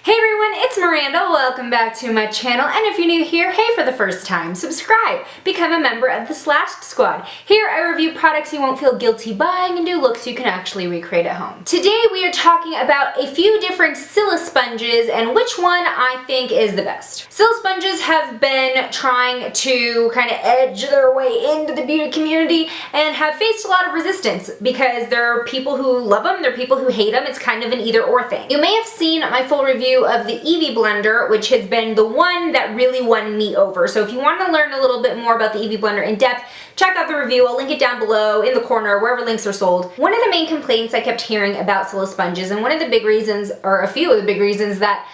Hey everyone, it's Miranda. Welcome back to my channel, and if you're new here, hey for the first time, subscribe. Become a member of the Slashed Squad. Here I review products you won't feel guilty buying and do looks you can actually recreate at home. Today we are talking about a few different Silisponges and which one I think is the best. Silisponges have been trying to kind of edge their way into the beauty community and have faced a lot of resistance because there are people who love them, there are people who hate them. It's kind of an either or thing. You may have seen my full review of the Evie Blender, which has been the one that really won me over. So if you want to learn a little bit more about the Evie Blender in depth, check out the review. I'll link it down below in the corner, wherever links are sold. One of the main complaints I kept hearing about Silisponges, and one of the big reasons, or a few of the big reasons that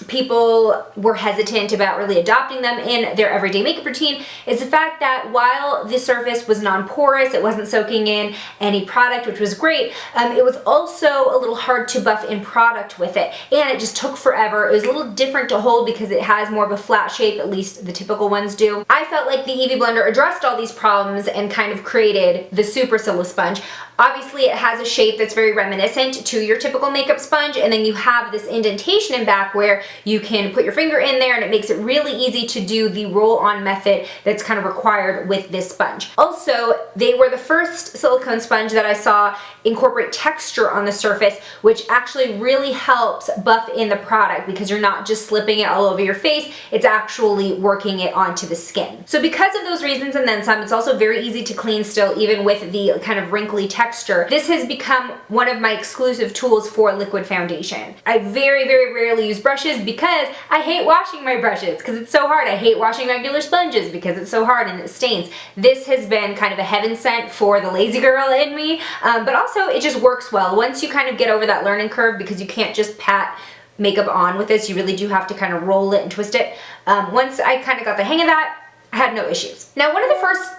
people were hesitant about really adopting them in their everyday makeup routine, is the fact that while the surface was non-porous, it wasn't soaking in any product, which was great, it was also a little hard to buff in product with it, and it just took forever. It was a little different to hold because it has more of a flat shape, at least the typical ones do. I felt like the Evie Blender addressed all these problems and kind of created the super Silisponge. Obviously it has a shape that's very reminiscent to your typical makeup sponge, and then you have this indentation in back where you can put your finger in there and it makes it really easy to do the roll-on method that's kind of required with this sponge. Also, they were the first silicone sponge that I saw incorporate texture on the surface, which actually really helps buff in the product because you're not just slipping it all over your face, it's actually working it onto the skin. So because of those reasons and then some, it's also very easy to clean still, even with the kind of wrinkly texture. This has become one of my exclusive tools for liquid foundation. I very, very rarely use brushes because I hate washing my brushes because it's so hard. I hate washing regular sponges because it's so hard and it stains. This has been kind of a heaven sent for the lazy girl in me, but also it just works well. Once you kind of get over that learning curve, because you can't just pat makeup on with this, you really do have to kind of roll it and twist it. Once I kind of got the hang of that, I had no issues. Now, one of the first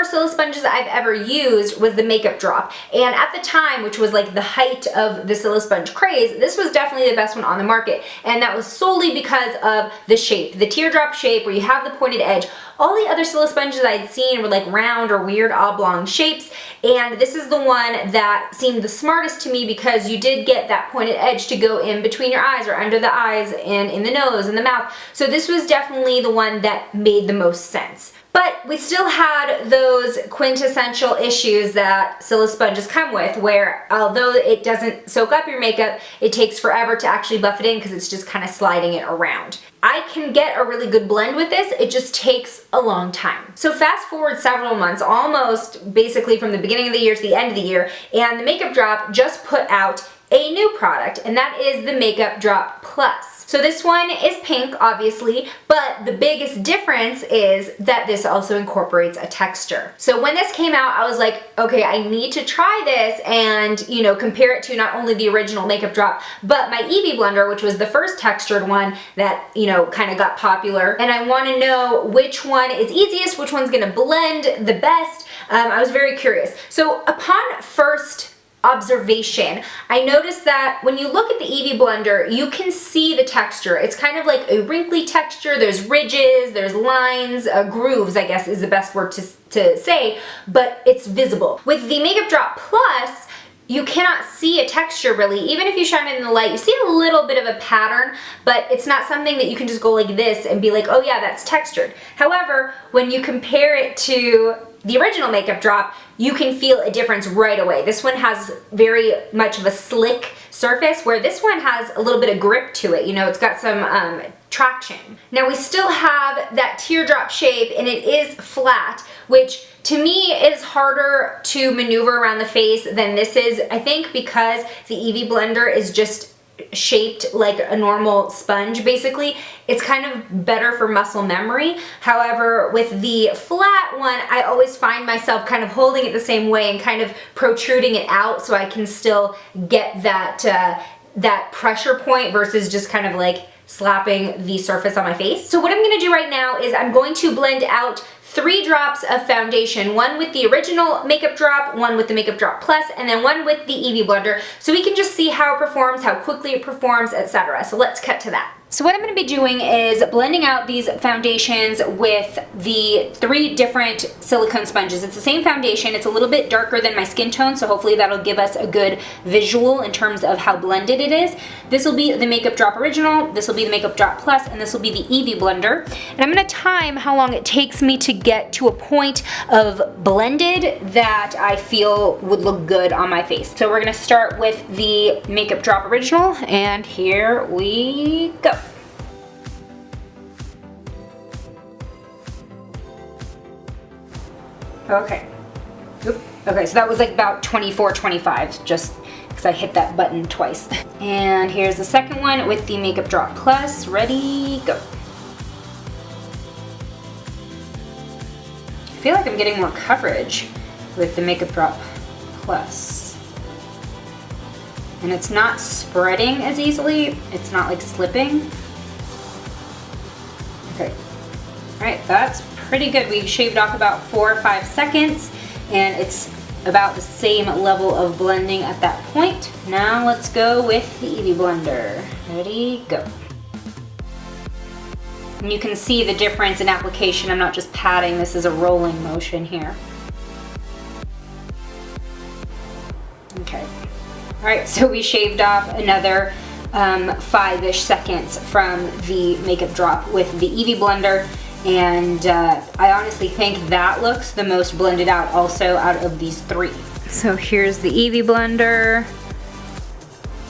Silisponges I've ever used was the MakeupDrop, and at the time, which was like the height of the Silisponge craze, this was definitely the best one on the market, and that was solely because of the shape, the teardrop shape where you have the pointed edge. All the other Silisponges I'd seen were like round or weird oblong shapes, and this is the one that seemed the smartest to me because you did get that pointed edge to go in between your eyes or under the eyes and in the nose and the mouth. So this was definitely the one that made the most sense. But we still had those quintessential issues that Silisponges come with, where although it doesn't soak up your makeup, it takes forever to actually buff it in because it's just kind of sliding it around. I can get a really good blend with this, it just takes a long time. So fast forward several months, almost basically from the beginning of the year to the end of the year, and the MakeupDrop just put out a new product, and that is the MakeupDrop Plus. So this one is pink, obviously, but the biggest difference is that this also incorporates a texture. So when this came out, I was like, okay, I need to try this and, you know, compare it to not only the original MakeupDrop, but my Evie Blender, which was the first textured one that, you know, kind of got popular. And I want to know which one is easiest, which one's gonna blend the best. I was very curious. So upon first observation, I noticed that when you look at the Evie Blender, you can see the texture. It's kind of like a wrinkly texture. There's ridges, there's lines, grooves, I guess is the best word to say, but it's visible. With the MakeupDrop Plus, you cannot see a texture really. Even if you shine it in the light, you see a little bit of a pattern, but it's not something that you can just go like this and be like, oh yeah, that's textured. However, when you compare it to the original MakeupDrop, you can feel a difference right away. This one has very much of a slick surface, where this one has a little bit of grip to it. You know, it's got some traction. Now we still have that teardrop shape, and it is flat, which to me is harder to maneuver around the face than this is. I think because the Evie Blender is just shaped like a normal sponge, basically, it's kind of better for muscle memory. However, with the flat one, I always find myself kind of holding it the same way and kind of protruding it out so I can still get that that pressure point versus just kind of like slapping the surface on my face. So what I'm gonna do right now is I'm going to blend out 3 drops of foundation, one with the original MakeupDrop, one with the MakeupDrop Plus, and then one with the Evie Blender, so we can just see how it performs, how quickly it performs, etc. So let's cut to that. So what I'm going to be doing is blending out these foundations with the 3 different silicone sponges. It's the same foundation. It's a little bit darker than my skin tone, so hopefully that'll give us a good visual in terms of how blended it is. This will be the MakeupDrop Original, this will be the MakeupDrop Plus, and this will be the Evie Blender. And I'm going to time how long it takes me to get to a point of blended that I feel would look good on my face. So we're going to start with the MakeupDrop Original, and here we go. Okay. Oop. Okay, so that was like about 24, 25, just because I hit that button twice. And here's the second one with the MakeupDrop Plus. Ready, go. I feel like I'm getting more coverage with the MakeupDrop Plus. And it's not spreading as easily. It's not like slipping. Okay. All right, that's pretty good. We shaved off about 4 or 5 seconds, and it's about the same level of blending at that point. Now let's go with the Evie Blender. Ready, go. And you can see the difference in application. I'm not just patting, this is a rolling motion here. Okay. All right, so we shaved off another 5-ish seconds from the MakeupDrop with the Evie Blender. And I honestly think that looks the most blended out also out of these 3. So here's the Evie Blender,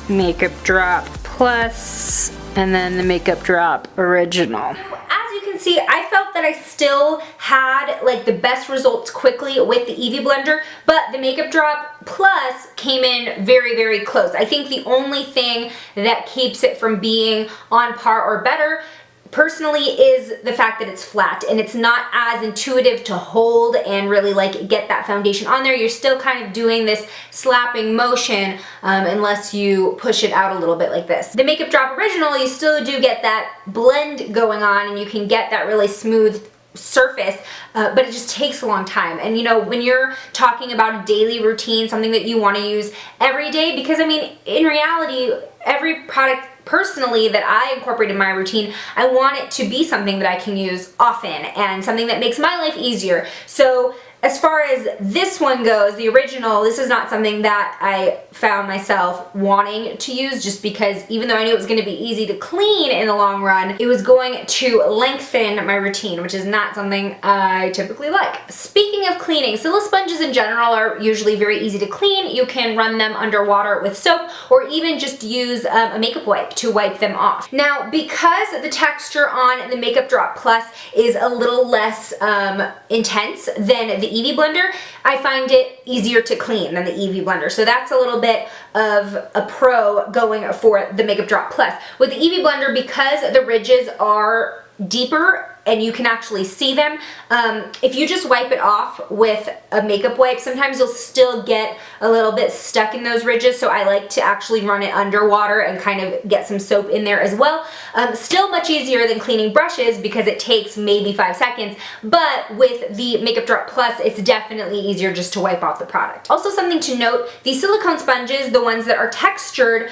MakeupDrop Plus, and then the MakeupDrop Original. As you can see, I felt that I still had like the best results quickly with the Evie Blender, but the MakeupDrop Plus came in very, very close. I think the only thing that keeps it from being on par or better personally is the fact that it's flat and it's not as intuitive to hold and really like get that foundation on there. You're still kind of doing this slapping motion unless you push it out a little bit like this. The MakeupDrop Original, you still do get that blend going on and you can get that really smooth surface, but it just takes a long time. And you know, when you're talking about a daily routine, something that you want to use every day, because I mean, in reality, every product personally that I incorporate in my routine, I want it to be something that I can use often and something that makes my life easier. So as far as this one goes, the original, this is not something that I found myself wanting to use, just because even though I knew it was going to be easy to clean in the long run, it was going to lengthen my routine, which is not something I typically like. Speaking of cleaning, Silisponges in general are usually very easy to clean. You can run them underwater with soap or even just use a makeup wipe to wipe them off. Now, because the texture on the MakeupDrop Plus is a little less intense than the Evie Blender, I find it easier to clean than the Evie Blender. So that's a little bit of a pro going for the MakeupDrop Plus. With the Evie Blender, because the ridges are deeper and you can actually see them, if you just wipe it off with a makeup wipe, sometimes you'll still get a little bit stuck in those ridges, so I like to actually run it underwater and kind of get some soap in there as well. Still much easier than cleaning brushes because it takes maybe 5 seconds, but with the MakeupDrop Plus, it's definitely easier just to wipe off the product. Also something to note, the silicone sponges, the ones that are textured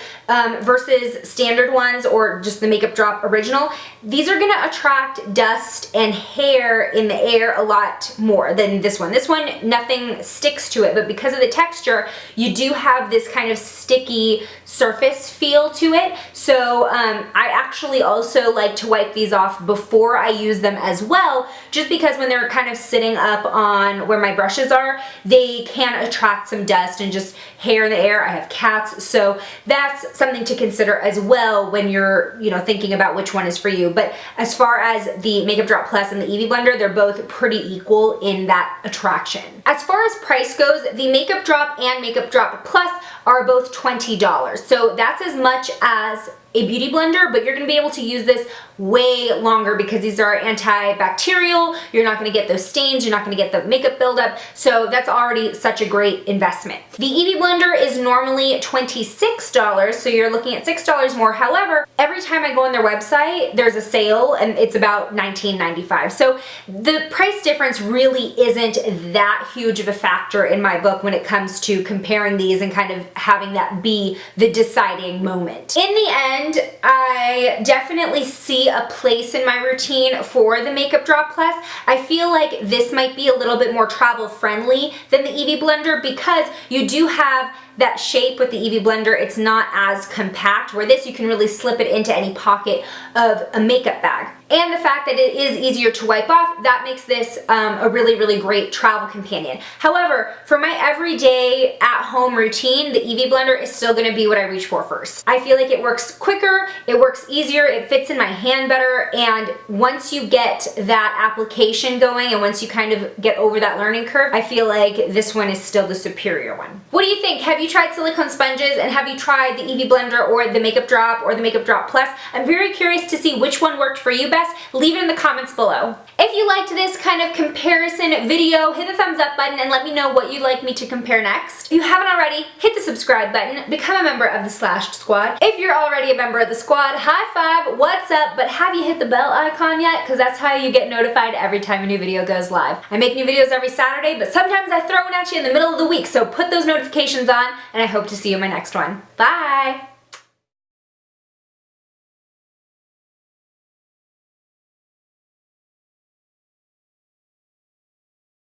versus standard ones or just the MakeupDrop Original, these are gonna attract dust and hair in the air a lot more than this one. This one, nothing sticks to it, but because of the texture, you do have this kind of sticky surface feel to it. So I actually also like to wipe these off before I use them as well, just because when they're kind of sitting up on where my brushes are, they can attract some dust and just hair in the air. I have cats, so that's something to consider as well when you're, you know, thinking about which one is for you. But as far as the MakeupDrop Plus and the Evie Blender, they're both pretty equal in that attraction. As far as price goes, the MakeupDrop and MakeupDrop Plus are both $20. So that's as much as a beauty blender, but you're gonna be able to use this way longer because these are antibacterial. You're not gonna get those stains, you're not gonna get the makeup buildup, so that's already such a great investment. The Evie Blender is normally $26, so you're looking at $6 more. However, every time I go on their website, there's a sale and it's about $19.95. So the price difference really isn't that huge of a factor in my book when it comes to comparing these and kind of having that be the deciding moment. In the end, and I definitely see a place in my routine for the MakeupDrop Plus. I feel like this might be a little bit more travel friendly than the Evie Blender because you do have that shape with the Evie Blender. It's not as compact, where this you can really slip it into any pocket of a makeup bag. And the fact that it is easier to wipe off, that makes this a really great travel companion. However, for my everyday at-home routine, the Evie Blender is still gonna be what I reach for first. I feel like it works quicker, it works easier, it fits in my hand better, and once you get that application going and once you kind of get over that learning curve, I feel like this one is still the superior one. What do you think? Have you tried silicone sponges, and have you tried the Evie Blender or the MakeupDrop or the MakeupDrop Plus? I'm very curious to see which one worked for you best. Leave it in the comments below. If you liked this kind of comparison video, hit the thumbs up button and let me know what you'd like me to compare next. If you haven't already, hit the subscribe button, become a member of the Slashed Squad. If you're already a member of the squad, high five, what's up, but have you hit the bell icon yet? Because that's how you get notified every time a new video goes live. I make new videos every Saturday, but sometimes I throw it at you in the middle of the week, so put those notifications on, and I hope to see you in my next one. Bye!